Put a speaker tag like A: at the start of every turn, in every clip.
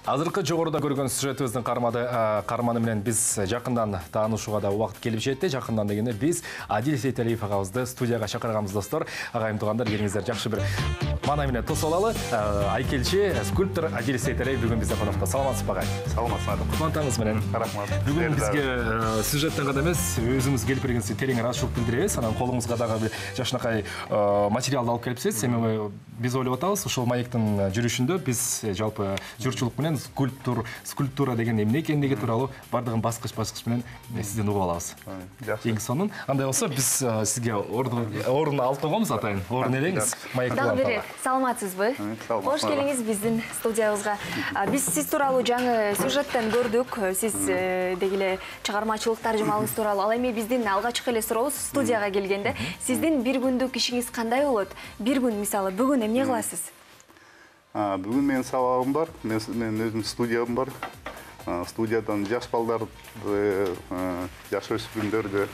A: Азыркы жогоруда көргөн сюжетибиздин карманы менен биз жакындан таанышууга да убакыт келип жетти. Жакындан дегенде биз Адил Сейталиев агабызды студияга чакырганбыз, достор. Агайым туугандар, келиңиздер, жакшы бир маана менен тосуп алалы. Айкелчи, скульптор Адил Сейталиев бүгүн бизде конокто. Саламатсызбы, агай?
B: Саламатсызбы.
A: Кубантаңыз менен.
B: Рахмат.
A: Бүгүн бизге сюжеттен гана эмес, өзүңүз келип бергениңизге терең ыраазычылык билдиребиз. Анан колуңузга дагы жакшынакай материалды алып келипсиз. Себеби биз ойлоп атабыз, ушул маектин жүрүшүндө биз жалпы журчулук менен скульптура деген эмне экендиги тууралуу бардыгын баскыч менен сизден угуп алабыз. Эң сонун. Андай болсо биз сизге орун алып койгонбуз, атайын. Орун элеңиз.
C: Дагы бир саламатсызбы? Кош келиңиз биздин студиябызга. Биз сиз тууралуу жаңы сюжеттен көрдүк. Сиз дегиле чыгармачылык таржымалыңыз тууралуу. Ал эми биздин алгачкы эле сурообуз студияга келгенде сиздин бир күндүк ишиңиз кандай болот? Бир күн мисалы бүгүн эмне кыласыз?
B: Бүгүн менин сабагым бар, мен өзүм студиям бар. Студиядан жаш балдарды, жаш өспүрүмдөрдү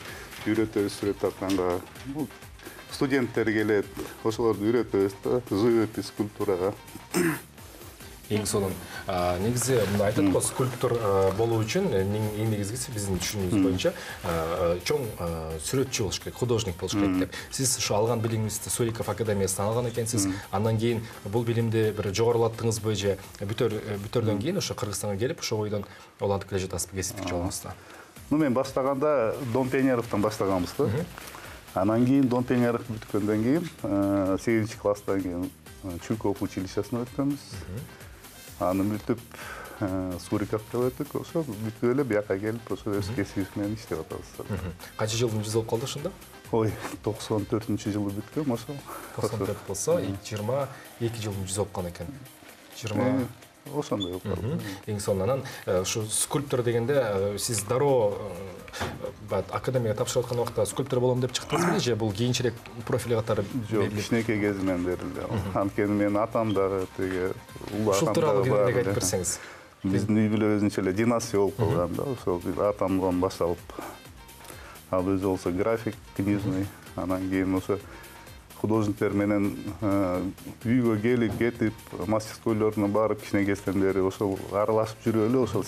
B: үйрөтөбүз сүрөт тартканга. Студенттер келет, ошолорду үйрөтөбүз да, живопись, скульптурага.
A: Эң сонун. Негизи айтат го, скульптор болуу үчүн эң негизгиси биздин түшүнүгүбүз боюнча чоң сүрөтчү болуш керек, художник болуш керек деп. Сиз ушу алган билимиңизди Суриков академиясынан алган экенсиз. Андан кийин бул билимди бир жогорулаттыңызбы же бүтөрдөн кийин ошо Кыргызстанга келип ошол бойдон улантып келе жатасызбы кесиптик жолуңузда?
B: Мен баштаганда Дон Пенеровдон баштаганбыз да. Анан кийин Дон Пенеров бүткөндөн кийин 8 класстан кийин Чуйков училищесине өткөнбүз. Аны бүтүп Суриковго өттүк, ошо бүткүп эле бияка келип, ошо өз кесибиз менен иштеп атабыз.
A: Канча жылдын жүзү болуп калды ошондо?
B: Ой, 94-жылы бүткөм ошо.
A: 94 болсо, 22 жылдын жүзү болуп калган экен. 20
B: ошондой болуп калды.
A: Эң сонунан ушу скульптор дегенде сиз дароо академияга тапшырып аткан убакта скульптор болом деп чыктыңызбы же бул кийинчерээк профили катары?
B: Жок, кичинекей кезинен берилди. Анткени менин атам дагы теге улуу атам
A: тууралуу
B: бар.
A: айтып берсеңиз.
B: Биздин үй бүлө өзүнчө эле династия болуп калган да, ошол атамдан башталып. Ал өзү болсо график, книжный, анан кийин ошо художниктер менен үйгө келип кетип, мастерскойлоруна барып кичине кезден бери ошол аралашып жүрүп эле ошол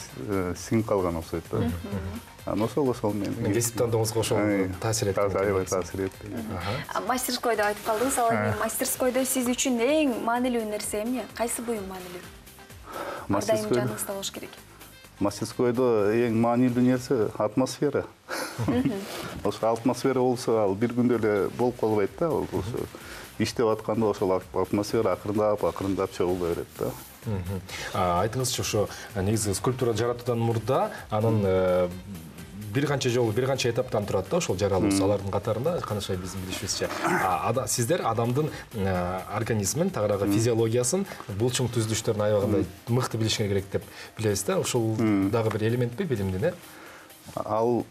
B: сиңип калган окшойт да. Анан ошол менен
A: кесип тандооңузга ошол таасир этти.
B: Аябай таасир этти.
C: Мастерской деп айтып калдыңыз. Ал эми мастерскойдо сиз үчүн эң маанилүү нерсе эмне? Кайсы буюм маанилүү? Ардайым жаныңызда болуш керек.
B: Мастерскойдо эң маанилүү нерсе атмосфера. Ошо атмосфера болсо, ал бир күндө эле болуп калбайт да. Ошо иштеп атканда ошол атмосфера акырындап чогула берет да.
A: Айтыңызчы, ошо негизи скульптура жаратуудан мурда анын бир канча этаптан турат да, ошол жаралуусу. Алардын катарында канча биздин билишибизче сиздер адамдын организмин, тагыраагы физиологиясын, булчуң түзүлүштөрүн аябагында мыкты билишиңер керек деп билебиз да. Ошол дагы бир элементпи билимдин,
B: Ал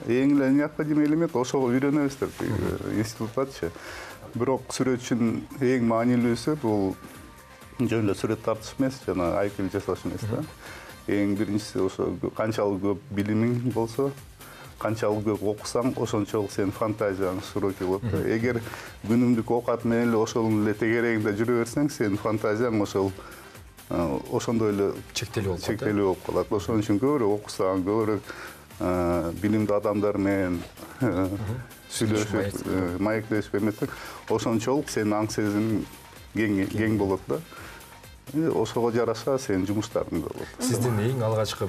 B: эң эле необходимый элемент, ошого үйрөнөбүз деп институттачы. Бирок сүрөтчүнүн эң маанилүүсү бул жөн эле сүрөт тартыш эмес, жана айкел жасаш эмес да. Эң биринчиси ошо канчалык көп билимиң болсо, канчалык көп окусаң, ошончолук сенин фантазияң широкий болот да. Эгер күнүмдүк оокат менен эле ошонун эле тегерегинде жүрө берсең, сенин фантазияң ошондой эле чектелүү болуп калат. Ошон үчүн көбүрөөк окусаң, көбүрөөк билимдүү адамдар менен сүйлөшүп, маектешип эметсең, ошончолук сенин аң сезимиң кең болот да. Ошого жараша сенин жумуштарың да болот.
A: Сиздин эң алгачкы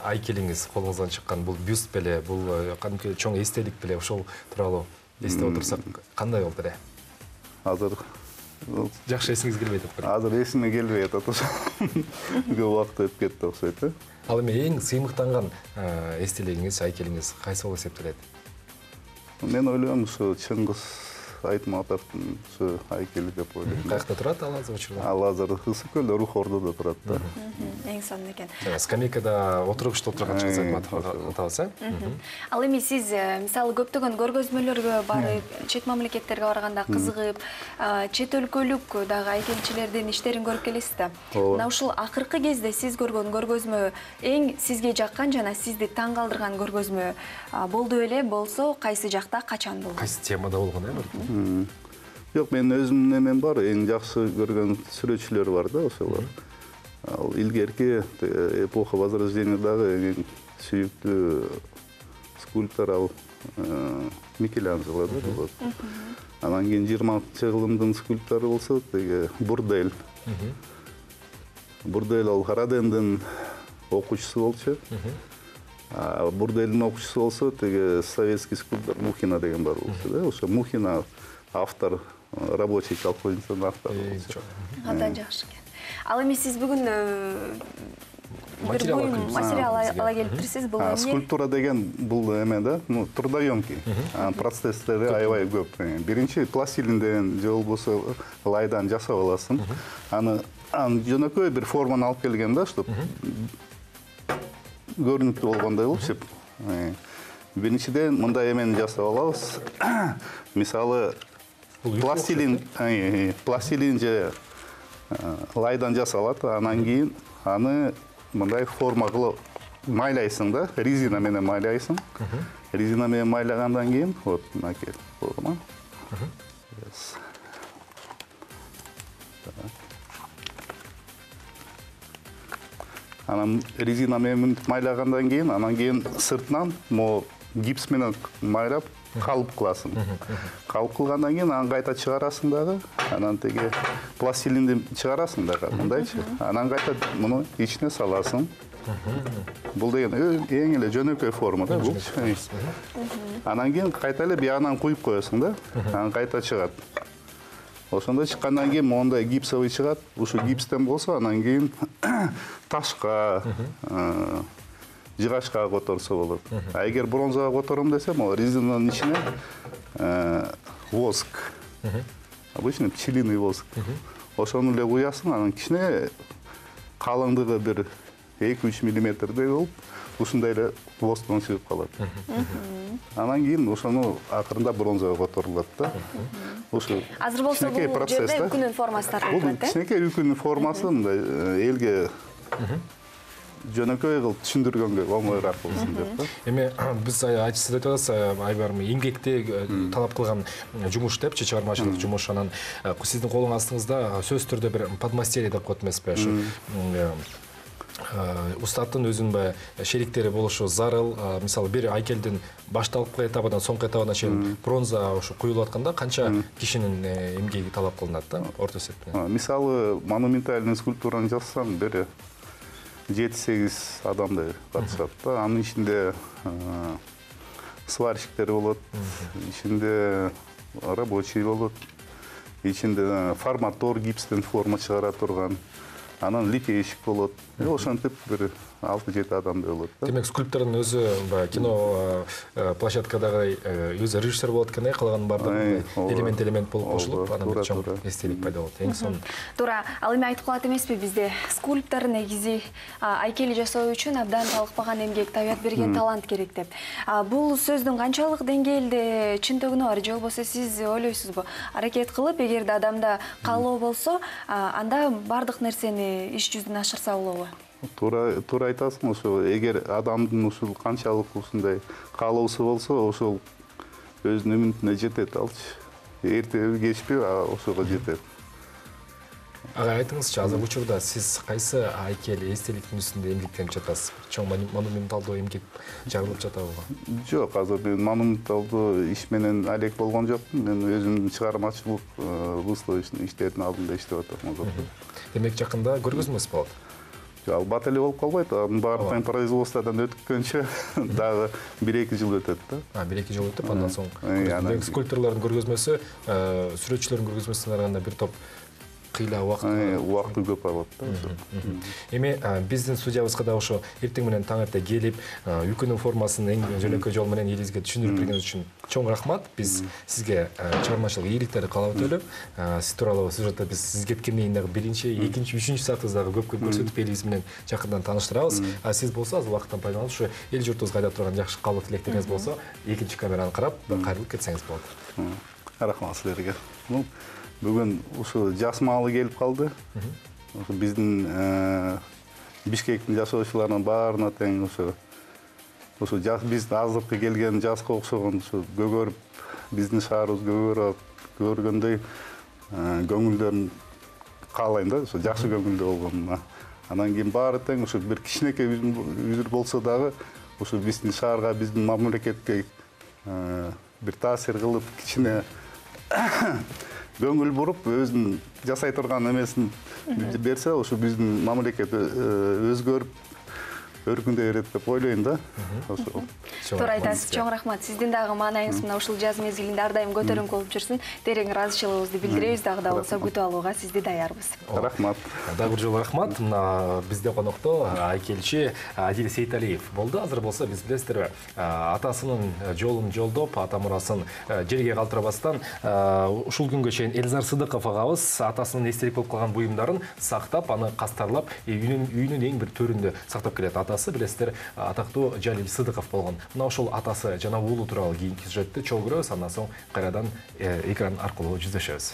A: айкелиңиз, колуңуздан чыккан бул бюст беле, бул кантип чоң эстелик беле, ошол тууралуу эстеп отурсак кандай болду эле?
B: Азыр
A: жакшы эсиңиз келбей атат.
B: Азыр эсиме келбей атат ошо. Көп убакыт өтүп кетти окшойт.
A: Ал эми эң сыймыктанган эстелигиңиз, айкелиңиз кайсы болуп эсептелет?
B: Мен ойлойм, ушу Чыңгыз Айтматовдун ушу айкели деп ойлойм.
A: Каякта турат ал азыр учурда?
B: Ал азыр Ысык көлдө, Рух Ордодо турат да.
C: Эң сонун экен.
A: Скамейкада отургучта отурган Чыңгыз Айтматов атабыз,
C: Ал эми сиз мисалы көптөгөн көргөзмөлөргө барып, чет мамлекеттерге барганда кызыгып, чет өлкөлүк дагы айкелчилердин иштерин көрүп келесиз да. Мына ушул акыркы кезде сиз көргөн көргөзмө эң сизге жаккан жана сизди таң калтырган көргөзмө болду эле болсо, кайсы жакта, качан болду?
A: Кайсы темада болгон,
B: Жок, мен өзүмдүн немен бар, эң жакшы көргөн сүрөтчүлөр бар да ошолор. Ал илгерки эпоха Возрождениядагы эң сүйүктүү скульптор ал Микеланджело да болот. Анан кийин 20-жылдын скульптору болсо теги Бурдель. Бурдель ал Харадендин окуучусу болчу. Бурдельдин окуучусу болсо теги советский скульптор Мухина деген бар болчу да. Ошо Мухина автор, рабочий колхозницанын автору болчу.
C: Андан жакшы экен. Ал эми сиз бүгүн материал ала келиптирсиз, бул эмне?
B: Скульптура деген бул эме да, трудоемкий. Процесстери аябай көп. Биринчи пластилин деген же болбосо laydan жасап аласың. Аны жөнөкөй бир форманы алып келген да, чтоб көрүнүктүү болгондой болуп. Биринчиден мындай эмени жасап алабыз. Мисалы пластилин же laydan жасалат, анан кийин аны мындай форма кылып майлайсың да, резина менен майлайсың. Резина менен майлагандан кийин, вот мынакей форма. Анан резина менен майлагандан кийин, анан кийин сыртынан мо гипс менен майлап калып кыласың. Калып кылгандан кийин аны кайта чыгарасың дагы, анан теги пластилинди чыгарасың дагы, мындайчы. Анан кайта муну ичине саласың. Бул деген эң эле жөнөкөй форма да бул. Анан кийин кайта эле биягынан куюп коесуң да, анан кайта чыгат. Ошондой чыккандан кийин мондай гипсовый чыгат. Ушу гипстен болсо анан кийин ташка, жыгачка которсо болот. А эгер бронзага котором десем, ал резинанын ичине воск. Обычно пчелиный воск. Ошону эле куясың, анан кичине калыңдыгы бир 2-3 миллиметрдей болуп, ушундай эле восктон чыгып калат. Анан кийин ошону акырында бронзага которулат да. Ошо
C: азыр болсо бул жерде үкүнүн формасы тартылып
B: турат. Бул кичинекей үкүнүн формасы мындай элге жөнөкөй кылып түшүндүргөнгө оңоюраак болсун деп да.
A: Эми биз айтып атабыз, айбар эмгекте талап кылган жумуш депчи, чыгармачылык жумуш, анан сиздин колуң астыңызда сөзсүз түрдө бир подмастерье деп коет эмеспи? Устаттын өзүнүн шериктери болушу зарыл. Мисалы бир айкелдин башталкы этабынан соңку этабына чейин бронза ушу куюлуп атканда канча кишинин эмгеги талап кылынат да, орто эсептен?
B: Мисалы монументальный скульптураны жасасаң, бир 7-8 адамдай катышат да. Анын ичинде сварщиктер болот, ичинде рабочий болот, ичинде форматор гипстен форма чыгара турган, анан литейщик болот. Ошентип бир 6-7 адамдай болот да.
A: Демек скульптордун өзү кино площадкадагы өзү режиссер болот экен, калганын баардыгы элемент болуп кошулуп, анан бир чоң эстелик пайда болот. Эң сонун.
C: Туура, ал эми айтып калат эмеспи, бизде скульптор негизи айкели жасоо үчүн абдан талыкпаган эмгек, табият берген талант керек деп. Бул сөздүн канчалык деңгээлде чындыгына бар, же болбосо сиз ойлойсузбу? Аракет кылып, эгерде адамда каалоо болсо, анда бардык нерсени иш жүзүнө ашырса болобу?
B: Туура айтасың, ошо эгер адамдын ушул канчалык ушундай каалоосу болсо, ошол өзүнүн үмүтүнө жетет алчы. Эртеби кечпи ошого жетет.
A: Ага, айтыңызчы, азыр учурда сиз кайсы айкел эстеликтин үстүндө эмгектенип жатасыз? Чоң монументалдуу эмгек жагылып жатабы?
B: Жок, азыр мен монументалдуу иш менен алек болгон жокмун. Мен өзүмдүн чыгармачылык выставочный иштердин алдында иштеп атам.
A: Демек жакында көргөзмөс болот?
B: Албат эле болуп калбайт, баардыгын производстводон өткөнчө дагы 1-2 жыл өтөт да.
A: 1-2 жыл өтүп, андан соң скульпторлордун көргөзмөсү, сүрөтчүлөрдүн көргөзмөсүнө караганда бир топ кыйла
B: убакыт көп алат да.
A: Эми биздин студиябызга да ошо эртең менен таң эрте келип, үкүнүн формасын эң жөнөкөй жол менен элибизге түшүндүрүп бергениңиз үчүн чоң рахмат. Биз сизге чыгармачылык ийгиликтерди каалап өтөлү. Сиз тууралуу сюжетте биз сиз кеткенден кийин дагы биринчи, экинчи, үчүнчү саатыбызды көп көрсөтүп элибиз менен жакындан тааныштырабыз. Сиз болсо азыр убакыттан пайдаланып ушу эл журтубузга айдап турган жакшы каалоо тилектериңиз болсо, экинчи камераны карап кайрылып кетсеңиз болот.
B: Рахмат силерге. Бүгүн ушу жас маалы келип калды. Биздин Бишкектин жашоочуларынын баарына тең ушу биз азыркы келген жаска окшогон ушу көгөрүп, биздин шаарыбыз көгөрүп көргөндөй көңүлдөрүн каалайм да, ошо жакшы көңүлдүү болгонуна. Анан кийин баары тең ушу бир кичинекей үзүр болсо дагы ушу биздин шаарга, биздин мамлекетке бир таасир кылып, кичине көңүл буруп, өзүнүн жасай турган эмесин берсе, ушу биздин мамлекет өзгөрүп өркүндөй берет деп ойлойм да.
C: Туура айтасыз. Чоң рахмат. Сиздин дагы маанайыңыз мына ушул жаз мезгилинде ар дайым көтөрүңкү болуп жүрсүн. Терең ыраазычылыгыбызды билдиребиз, дагы да болсо күтүп алууга сизди даярбыз.
B: Рахмат.
A: Дагы бир жолу рахмат. Мына бизде конокто айкелчи Адил Сейталиев болду. Азыр болсо биз билесиздерби, атасынын жолун жолдоп, ата мурасын жерге калтырбастан ушул күнгө чейин Элзар Сыдыков агабыз атасынын эстелик болуп калган буюмдарын сактап, аны кастарлап, үйүнүн эң бир төрүндө сактап келет. Атасы билесиздер, атактуу Жалил Сыдыков болгон. Мына ошол атасы жана уулу тууралуу кийинки сюжетти чогуу көрөбүз, андан соң кайрадан экран аркылуу жүздөшөбүз.